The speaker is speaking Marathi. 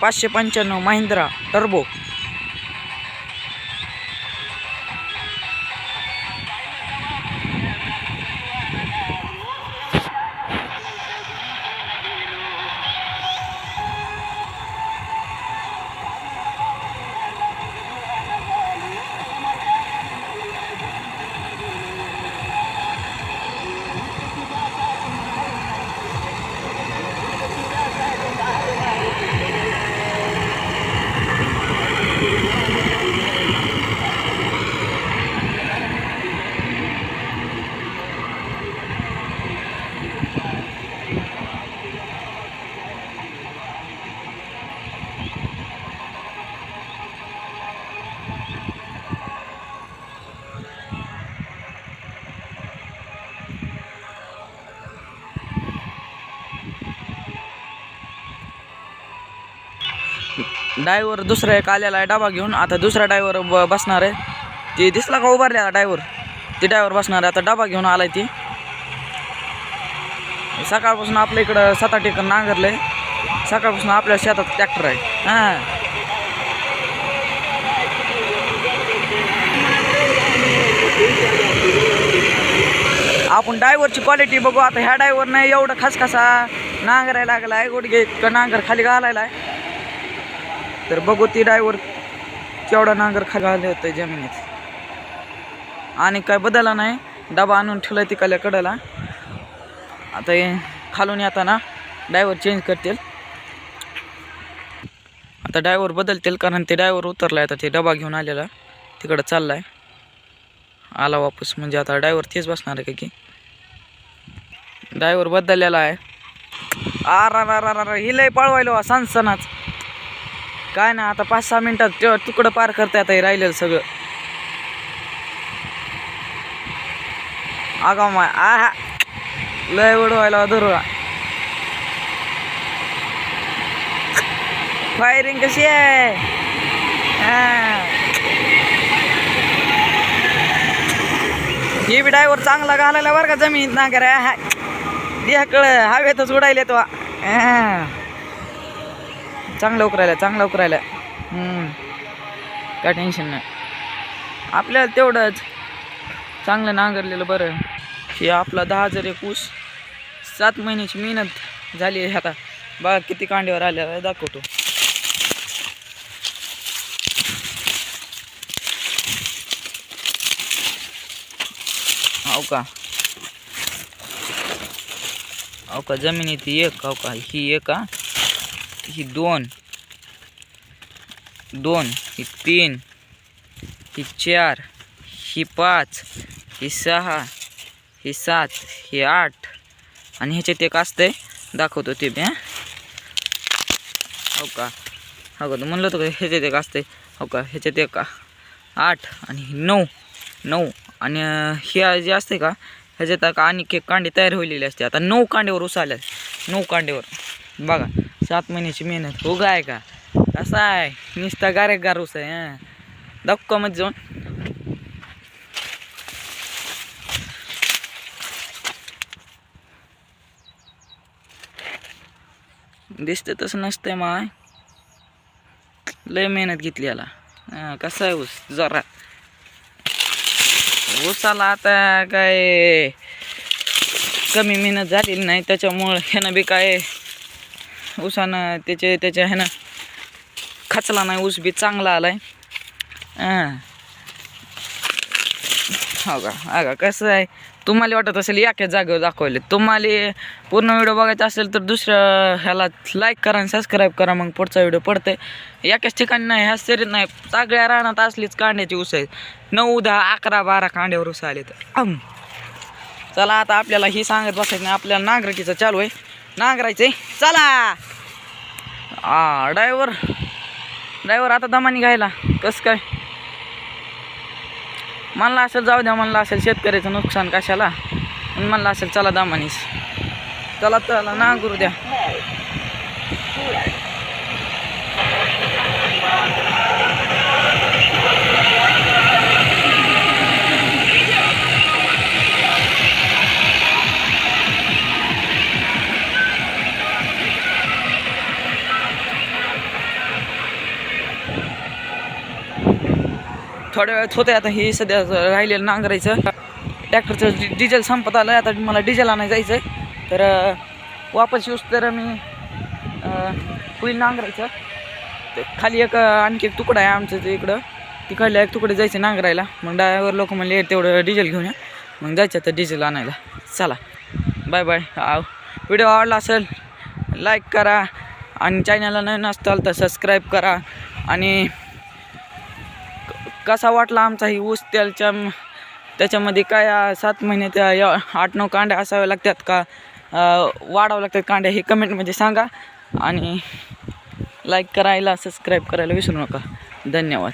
595 महिंद्रा टर्बो. ड्रायव्हर दुसरा एक आलेला आहे डबा घेऊन. आता दुसरा ड्रायव्हर बसणार आहे. ते दिसला का उभारलेला ड्रायव्हर? ते ड्रायव्हर बसणार आहे. आता डबा घेऊन आलाय ती. सकाळपासून आपल्या इकडं 7-8 एकर नांगरलंय. सकाळपासून आपल्या शेतात ट्रॅक्टर आहे. हां, आपण ड्रायव्हरची क्वालिटी बघू. आता ह्या ड्रायव्हरनं एवढं खसखसा नांगरायला लागला आहे. गुडघे नांगर खाली घालायला आहे. तर बघू ती ड्रायव्हर केवढा नांगर खाली घालले होतं जमिनीत. आणि काय बदलला नाही. डबा आणून ठेवला तिकडल्या कडेला. आता हे खालून येताना ड्रायव्हर चेंज करतील. आता ड्रायव्हर बदलतील कारण ते ड्रायव्हर उतरला. आता ते डबा घेऊन आलेला तिकडं चाललाय. आला वापस. म्हणजे आता ड्रायव्हर तेच बसणार आहे की ड्रायव्हर बदललेला आहे. हि लय पळवायलो सणसणाच. काय ना आता 5-6 मिनिटात तुकडं पार करता आता हे राहिलेलं सगळं. आगाव माय आहा लय उडवायला धरूया. फायरिंग कशी आहे? हे बी ड्रायव्हर चांगला घालायला बरं का जमीन नांगर. कळ हवेतच उडायले तो. चांगलं उकरायला. काय टेन्शन नाही. आपल्याला तेवढंच चांगलं नांगरलेलं बरं. हे आपला 10,000 एक ऊस 7 महिन्याची मेहनत झाली आहे. आता बघा किती कांड्यावर आल्या दाखवतो. हो का जमिनीत एक. हो का ही एक, ही 2, ही 3, ही 4, ही 5, ही 6, ही 7, ही 8 आणि ह्याच्यात एक असतंय दाखवतो ते बी. हो का म्हणलं होतं का ह्याच्यात एक असतंय. हो का ह्याच्यात एक 8 आणि 9 आणि हे जे असते का ह्याच्यात आणि एक कांडे तयार होईलेली असते. आता 9 कांड्यावर ऊस आल्या. 9 कांड्यावर बघा 7 महिन्याची मेहनत. हो गाय का असा आहे नुसता गारेगार ऊस आहे. दाखवा मध्ये जाऊन. दिसतं तसं नसतंय माय. लय मेहनत घेतली याला. कसा आहे ऊस जरा ऊसाला आता काय कमी मेहनत झालेली नाही. त्याच्यामुळं ह्यानं बी काय ऊसानं त्याच्या ह्यानं खचला नाही. ऊस बी चांगला आलाय. हो का कसं आहे तुम्हाला वाटत असेल एका जागेवर दाखवले. तुम्हाला पूर्ण व्हिडिओ बघायचा असेल तर दुसऱ्या ह्याला लाईक करा आणि सबस्क्राईब करा. मग पुढचा व्हिडिओ पडते. एकाच ठिकाणी नाही ह्या शरीर नाही. सगळ्या रानात असलीच कांड्याची ऊस आहे. 9, 10, 11, 12 कांड्यावर ऊस आले. तर चला आता आपल्याला ही सांगत बसायचं नाही. आपल्याला नांगरकीचं चालू आहे. नांगरायचंय चला. ड्रायव्हर आता दमानी घ्यायला कसं काय म्हणलं असेल जाऊ द्या. म्हणलं असेल शेतकऱ्याचं नुकसान कशाला. म्हणलं असेल चला दमानीस. चला नांगरू द्या. थोड्या वेळात होतं. आता हे सध्या राहिलेलं नांगरायचं. ट्रॅक्टरचं डिझेल संपत आलं. आता मला डिझेल आणायला जायचं आहे. तर वापस येऊस तर मी होईल नांगरायचं. तर खाली आणखी एक तुकडा आहे आमचं ते इकडं. तिकडल्या एक तुकडे जायचं नांगरायला. मग ड्रायव्हर लोक म्हणले तेवढं डिझेल घेऊन या. मग जायचं तर डिझेल आणायला. चला बाय बाय. व्हिडिओ आवडला असेल लाईक करा आणि चॅनलला नवीन असताल तर सबस्क्राईब करा. आणि कसा वाटला आमचा ही ऊस त्याच्यामध्ये काय 7 महिन्यात 8-9 कांड्या असाव्या लागतात का वाढावं लागतात कांड्या हे कमेंटमध्ये सांगा. आणि लाईक करायला सबस्क्राईब करायला विसरू नका. धन्यवाद.